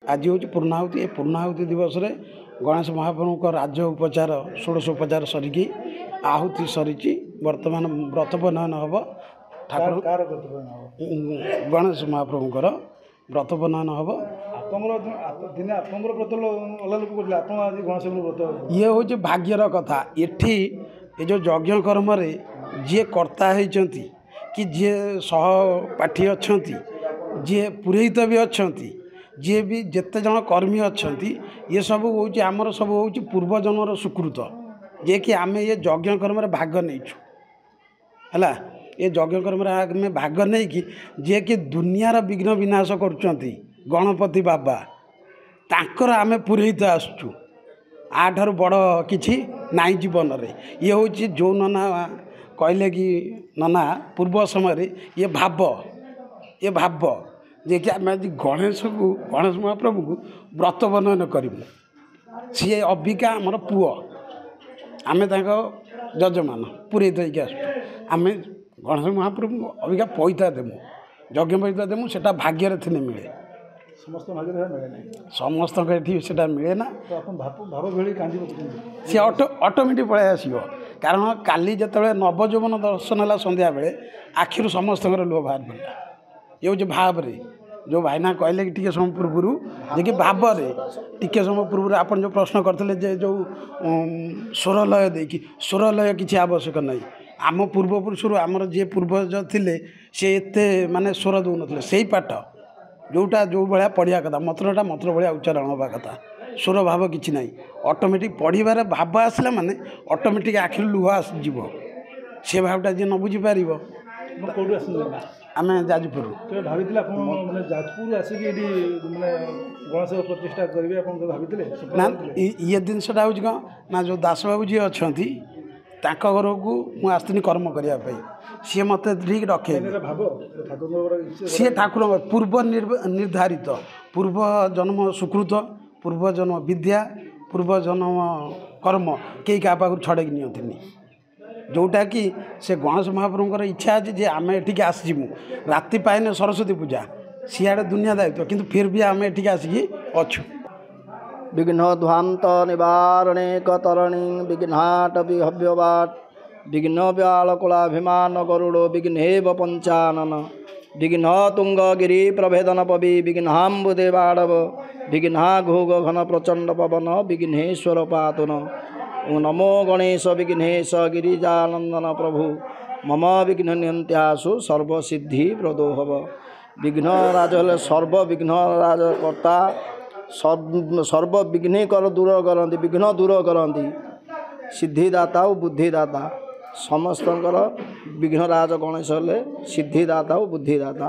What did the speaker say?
आज हूँ पूर्णाहुति। ये पूर्णाहुति दिवस रे गणेश महाप्रभु राज्य उपचार 16 उपचार सरिकी आहुति सरी बर्तमान व्रत बनयन हम ठाकुर गणेश महाप्रभुकर व्रत बनयन हम ये हूँ भाग्यर कथा। एठी ये जो यज्ञ कर्म जी कर्ता होती कि जी सहपाठी अच्छा जी पुरोहित भी अच्छा जी भी जिते जन कर्मी अच्छा ये सब हूँ आमर सब हूँ पूर्वजन्मर सुकृत जे कि आम ये यज्ञ कर्म भाग नहीं है ये यज्ञ कर्म आम भाग नहीं कि जे कि दुनियार विघ्न विनाश कर गणपति बाबा तांकर आम पुरोहित आसुचु आठार बड़ किछि नाई जीवन रे ये हूँ जो नना कहले कि नना पूर्व समय ये भाव जे कि आम आज गणेश महाप्रभु को व्रत बनयन करूँ सी अबिका आमर पुओ आम जजमान पुरोहित होगी आम गणेश महाप्रभु अबिका पैसा देमु यज्ञ पैसा देमु सेटा भाग्य थे मिले समस्त मिले ना सी ऑटोमेटिक पलि आसो कारण काली जिते नवजौवन दर्शन है संध्या बेले आखिर समस्त लुह बाहर पड़ा ये हूँ भाव जो भाईना कहले कि टिके समय पूर्व जे भाव टिके समय पूर्व आप जो प्रश्न करते जो स्वरलय देखिए स्वरलय किसी आवश्यक नहीं आम पूर्वपुरुष आमर जी पूर्वज थे सी एत माने स्वर दौन से पाठ जोटा जो भाया पढ़िया कथा मंत्रटा मंत्र भाया उच्चारण हवा कथा स्वर भाव किसी ना ऑटोमेटिक पढ़ार भाव आसला माने ऑटोमेटिक आखिर लुह आसव से भावटा जी न बुझीपार आम जाजपुर ना ये जिनसा हूँ कौन ना जो दास बाबू जी अच्छा घर को मुझे आसनी कर्म करने सी मत ठीक रखे सी ठाकुर पूर्व निर्धारित पूर्व जन्म सुकृत पूर्व जन्म विद्या पूर्व जन्म कर्म कई क्या पाखु छड़ेक नि जोटा कि से गणेश महाप्रभुर इच्छा अच्छे जे आम एठिक आसमु राति पाइने सरस्वती पूजा सियाड़े दुनिया दायित्व किंतु फिर भी आम एठिक आसिकी अच्छु विघ्न ध्वांत निवारणे कतरणी विघ्नाटपि हव्यवाट विघ्न व्यालकुलाभिमान गरुड़ो विघ्नेव पंचानन विघ्न तुंगगिरी प्रभेदन पवि विघ्नाम्बुदेवाड़व विघ्ना घोग घन प्रचंड पवन विघ्नेश्वर पातुन नमो गणेश विघ्नेश गिरिजानंदन प्रभु मम विघ्न नियंत्यासु सर्वसिद्धि प्रदोहव विघ्न राज सर्वविघ्न राजकर्ता सर्वविघ्निकर दूर करती विघ्न दूर करती सिद्धिदाता और बुद्धिदाता समस्त विघ्नराज गणेश सिद्धिदाता और बुद्धिदाता।